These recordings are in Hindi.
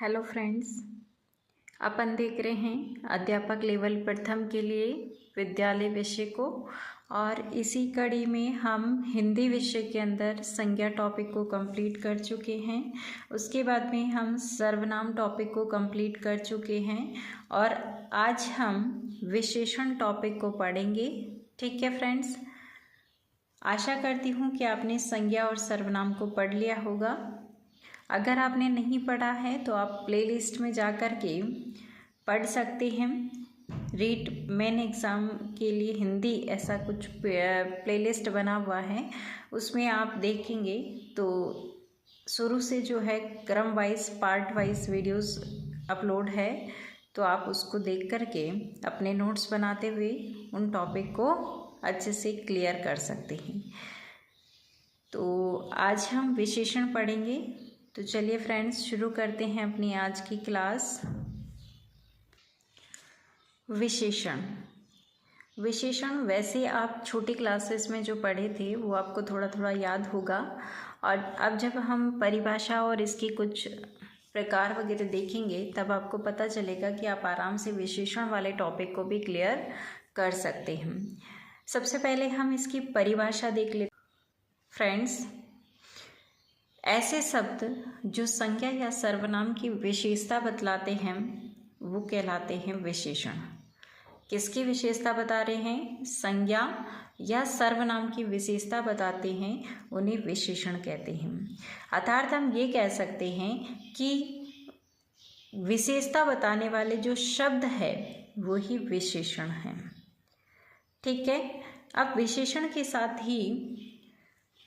हेलो फ्रेंड्स, अपन देख रहे हैं अध्यापक लेवल प्रथम के लिए विद्यालय विषय को। और इसी कड़ी में हम हिंदी विषय के अंदर संज्ञा टॉपिक को कंप्लीट कर चुके हैं। उसके बाद में हम सर्वनाम टॉपिक को कंप्लीट कर चुके हैं और आज हम विशेषण टॉपिक को पढ़ेंगे। ठीक है फ्रेंड्स, आशा करती हूँ कि आपने संज्ञा और सर्वनाम को पढ़ लिया होगा। अगर आपने नहीं पढ़ा है तो आप प्लेलिस्ट में जा कर के पढ़ सकते हैं। रीड मेन एग्ज़ाम के लिए हिंदी ऐसा कुछ प्लेलिस्ट बना हुआ है, उसमें आप देखेंगे तो शुरू से जो है क्रम wise part wise videos upload है, तो आप उसको देख कर के अपने नोट्स बनाते हुए उन टॉपिक को अच्छे से क्लियर कर सकते हैं। तो आज हम विशेषण पढ़ेंगे। तो चलिए फ्रेंड्स, शुरू करते हैं अपनी आज की क्लास। विशेषण वैसे आप छोटी क्लासेस में जो पढ़े थे वो आपको थोड़ा थोड़ा याद होगा, और अब जब हम परिभाषा और इसकी कुछ प्रकार वगैरह देखेंगे तब आपको पता चलेगा कि आप आराम से विशेषण वाले टॉपिक को भी क्लियर कर सकते हैं। सबसे पहले हम इसकी परिभाषा देख लेते फ्रेंड्स। ऐसे शब्द जो संज्ञा या सर्वनाम की विशेषता बतलाते हैं वो कहलाते हैं विशेषण। किसकी विशेषता बता रहे हैं? संज्ञा या सर्वनाम की विशेषता बताते हैं, उन्हें विशेषण कहते हैं। अर्थात हम ये कह सकते हैं कि विशेषता बताने वाले जो शब्द है वो ही विशेषण है। ठीक है। अब विशेषण के साथ ही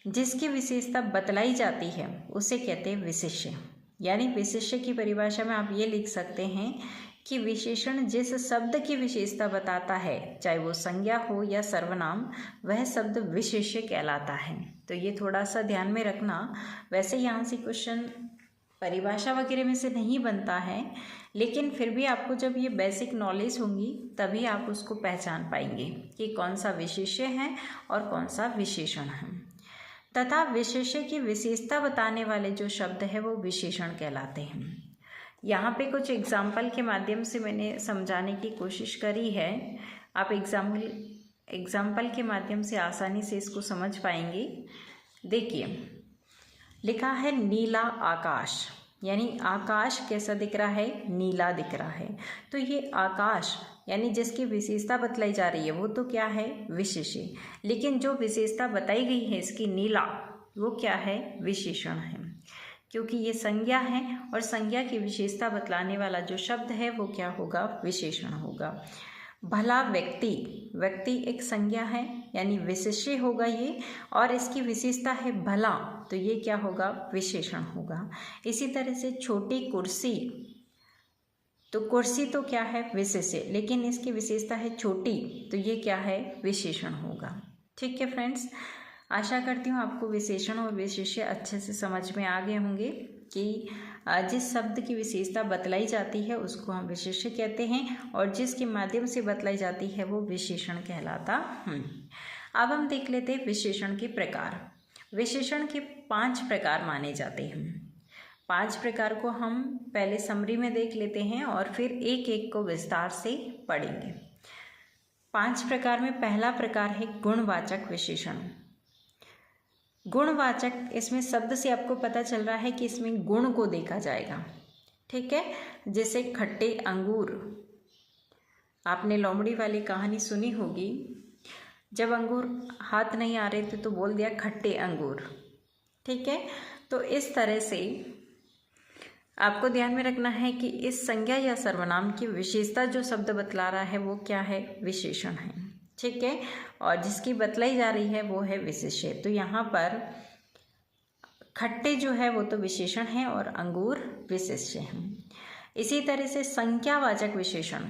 जिसकी विशेषता बतलाई जाती है उसे कहते हैं विशेष्य। यानी विशेष्य की परिभाषा में आप ये लिख सकते हैं कि विशेषण जिस शब्द की विशेषता बताता है, चाहे वो संज्ञा हो या सर्वनाम, वह शब्द विशेष्य कहलाता है। तो ये थोड़ा सा ध्यान में रखना। वैसे यहाँ से क्वेश्चन परिभाषा वगैरह में से नहीं बनता है, लेकिन फिर भी आपको जब ये बेसिक नॉलेज होंगी तभी आप उसको पहचान पाएंगे कि कौन सा विशेष्य है और कौन सा विशेषण है। तथा विशेष्य की विशेषता बताने वाले जो शब्द है वो विशेषण कहलाते हैं। यहाँ पे कुछ एग्जाम्पल के माध्यम से मैंने समझाने की कोशिश करी है। आप एग्जाम्पल के माध्यम से आसानी से इसको समझ पाएंगे। देखिए, लिखा है नीला आकाश, यानी आकाश कैसा दिख रहा है? नीला दिख रहा है। तो ये आकाश यानी जिसकी विशेषता बतलाई जा रही है वो तो क्या है? विशेष्य। लेकिन जो विशेषता बताई गई है इसकी नीला, वो क्या है? विशेषण है, क्योंकि ये संज्ञा है और संज्ञा की विशेषता बतलाने वाला जो शब्द है वो क्या होगा? विशेषण होगा। भला व्यक्ति, व्यक्ति एक संज्ञा है यानी विशेष्य होगा ये, और इसकी विशेषता है भला, तो ये क्या होगा? विशेषण होगा। इसी तरह से छोटी कुर्सी, तो कुर्सी तो क्या है? विशेष्य, लेकिन इसकी विशेषता है छोटी, तो ये क्या है? विशेषण होगा। ठीक है फ्रेंड्स, आशा करती हूँ आपको विशेषण और विशेष्य अच्छे से समझ में आ गए होंगे कि जिस शब्द की विशेषता बतलाई जाती है उसको हम विशेष्य कहते हैं, और जिसके माध्यम से बतलाई जाती है वो विशेषण कहलाता है। अब हम देख लेते हैं विशेषण के प्रकार। विशेषण के 5 प्रकार माने जाते हैं। 5 प्रकार को हम पहले समरी में देख लेते हैं और फिर एक एक को विस्तार से पढ़ेंगे। 5 प्रकार में पहला प्रकार है गुणवाचक विशेषण। गुणवाचक, इसमें शब्द से आपको पता चल रहा है कि इसमें गुण को देखा जाएगा। ठीक है। जैसे खट्टे अंगूर, आपने लोमड़ी वाली कहानी सुनी होगी। जब अंगूर हाथ नहीं आ रहे थे तो बोल दिया खट्टे अंगूर। ठीक है। तो इस तरह से आपको ध्यान में रखना है कि इस संज्ञा या सर्वनाम की विशेषता जो शब्द बतला रहा है वो क्या है? विशेषण है। ठीक है। और जिसकी बतलाई जा रही है वो है विशेष्य। तो यहाँ पर खट्टे जो है वो तो विशेषण है और अंगूर विशेष्य है। इसी तरह से संख्यावाचक विशेषण,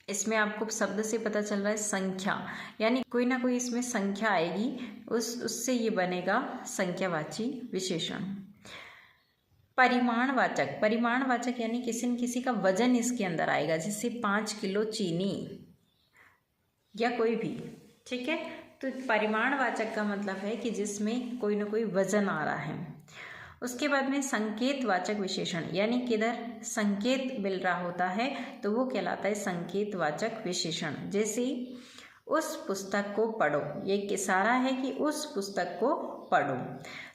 इसमें आपको शब्द से पता चल रहा है संख्या, यानी कोई ना कोई इसमें संख्या आएगी, उससे ये बनेगा संख्यावाची विशेषण। परिमाणवाचक, परिमाणवाचक यानी किसी न किसी का वजन इसके अंदर आएगा, जैसे 5 किलो चीनी या कोई भी। ठीक है। तो परिमाणवाचक का मतलब है कि जिसमें कोई ना कोई वजन आ रहा है। उसके बाद में संकेतवाचक विशेषण, यानी किधर संकेत मिल रहा होता है तो वो कहलाता है संकेतवाचक विशेषण। जैसे उस पुस्तक को पढ़ो, ये इशारा है कि उस पुस्तक को पढ़ो,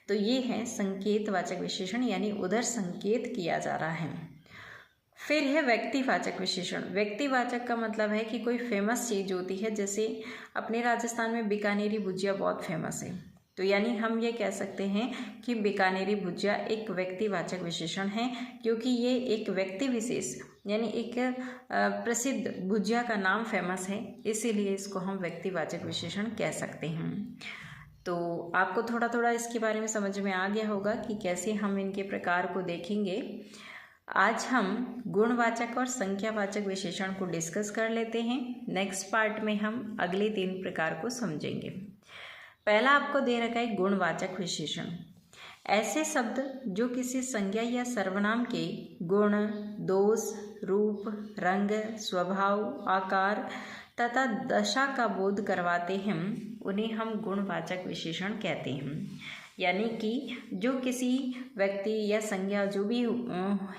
तो ये है संकेतवाचक विशेषण, यानी उधर संकेत किया जा रहा है। फिर है व्यक्तिवाचक विशेषण। व्यक्तिवाचक का मतलब है कि कोई फेमस चीज़ होती है, जैसे अपने राजस्थान में बीकानेरी भुजिया बहुत फेमस है, तो यानी हम ये कह सकते हैं कि बीकानेरी भुजिया एक व्यक्तिवाचक विशेषण है, क्योंकि ये एक व्यक्ति विशेष यानी एक प्रसिद्ध भुजिया का नाम फेमस है, इसीलिए इसको हम व्यक्तिवाचक विशेषण कह सकते हैं। तो आपको थोड़ा थोड़ा इसके बारे में समझ में आ गया होगा कि कैसे हम इनके प्रकार को देखेंगे। आज हम गुणवाचक और संख्यावाचक विशेषण को डिस्कस कर लेते हैं। नेक्स्ट पार्ट में हम अगले 3 प्रकार को समझेंगे। पहला आपको दे रखा है गुणवाचक विशेषण। ऐसे शब्द जो किसी संज्ञा या सर्वनाम के गुण, दोष, रूप, रंग, स्वभाव, आकार तथा दशा का बोध करवाते हैं, उन्हें हम गुणवाचक विशेषण कहते हैं। यानी कि जो किसी व्यक्ति या संज्ञा जो भी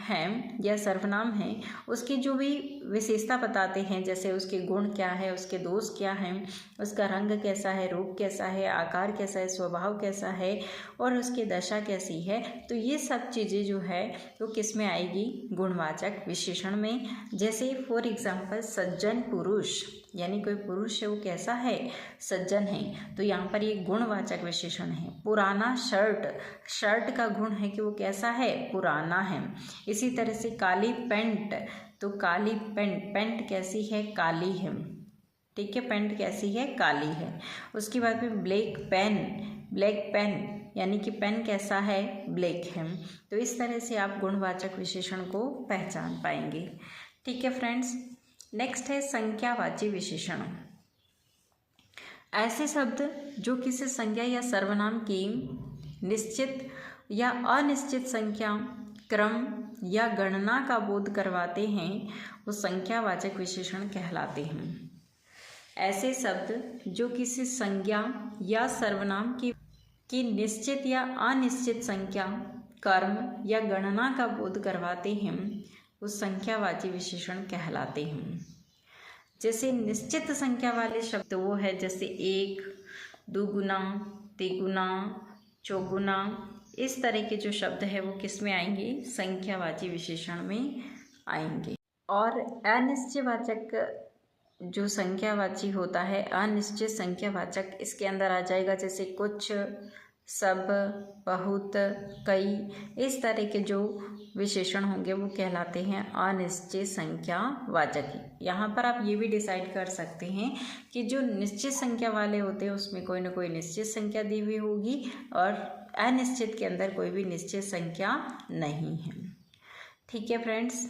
है या सर्वनाम है, उसकी जो भी विशेषता बताते हैं, जैसे उसके गुण क्या है, उसके दोष क्या हैं, उसका रंग कैसा है, रूप कैसा है, आकार कैसा है, स्वभाव कैसा है और उसकी दशा कैसी है, तो ये सब चीज़ें जो है वो किस में आएगी, गुणवाचक विशेषण में। जैसे फॉर एग्जाम्पल सज्जन पुरुष, यानी कोई पुरुष है वो कैसा है, सज्जन है, तो यहाँ पर ये गुणवाचक विशेषण है। पुराना शर्ट, शर्ट का गुण है कि वो कैसा है, पुराना है। इसी तरह से काली पैंट, तो काली पैंट, पैंट कैसी है, काली है, ठीक है, पैंट कैसी है, काली है। उसके बाद में ब्लैक पेन, ब्लैक पेन यानी कि पेन कैसा है, ब्लैक है। तो इस तरह से आप गुणवाचक विशेषण को पहचान पाएंगे। ठीक है फ्रेंड्स, नेक्स्ट है संख्यावाची विशेषण। ऐसे शब्द जो किसी संज्ञा या सर्वनाम की निश्चित या अनिश्चित संख्या, क्रम या गणना का बोध करवाते हैं, वो संख्यावाचक विशेषण कहलाते हैं। ऐसे शब्द जो किसी संज्ञा या सर्वनाम की निश्चित या अनिश्चित संख्या, क्रम या गणना का बोध करवाते हैं, उस संख्यावाची विशेषण कहलाते हैं। जैसे निश्चित संख्या वाले शब्द वो है जैसे 1, 2 गुना, 3 गुना, 4 गुना, इस तरह के जो शब्द है वो किस में आएंगे, संख्यावाची विशेषण में आएंगे। और अनिश्चयवाचक जो संख्यावाची होता है, अनिश्चित संख्यावाचक इसके अंदर आ जाएगा, जैसे कुछ, सब, बहुत, कई, इस तरह के जो विशेषण होंगे वो कहलाते हैं अनिश्चित संख्यावाचक। यहाँ पर आप ये भी डिसाइड कर सकते हैं कि जो निश्चित संख्या वाले होते हैं उसमें कोई ना कोई निश्चित संख्या दी हुई होगी और अनिश्चित के अंदर कोई भी निश्चित संख्या नहीं है। ठीक है फ्रेंड्स,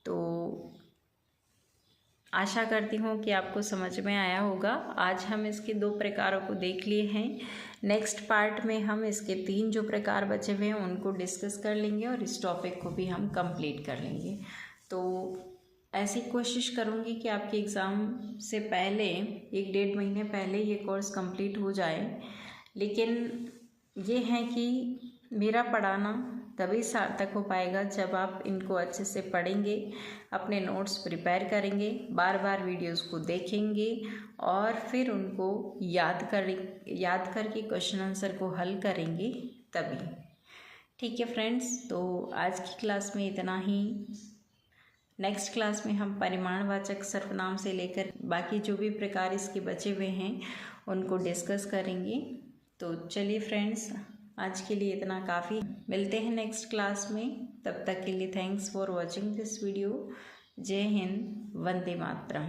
तो आशा करती हूँ कि आपको समझ में आया होगा। आज हम इसके 2 प्रकारों को देख लिए हैं। नेक्स्ट पार्ट में हम इसके 3 जो प्रकार बचे हुए हैं उनको डिस्कस कर लेंगे और इस टॉपिक को भी हम कंप्लीट कर लेंगे। तो ऐसी कोशिश करूँगी कि आपके एग्ज़ाम से पहले 1-1.5 महीने पहले ये कोर्स कंप्लीट हो जाए, लेकिन ये है कि मेरा पढ़ाना तभी सार्थक हो पाएगा जब आप इनको अच्छे से पढ़ेंगे, अपने नोट्स प्रिपेयर करेंगे, बार बार वीडियोस को देखेंगे और फिर उनको याद करके क्वेश्चन आंसर को हल करेंगे तभी। ठीक है फ्रेंड्स, तो आज की क्लास में इतना ही। नेक्स्ट क्लास में हम परिमाणवाचक सर्वनाम से लेकर बाकी जो भी प्रकार इसके बचे हुए हैं उनको डिस्कस करेंगे। तो चलिए फ्रेंड्स, आज के लिए इतना काफ़ी। मिलते हैं नेक्स्ट क्लास में, तब तक के लिए thanks for watching this video. जय हिंद, वंदे मातरम।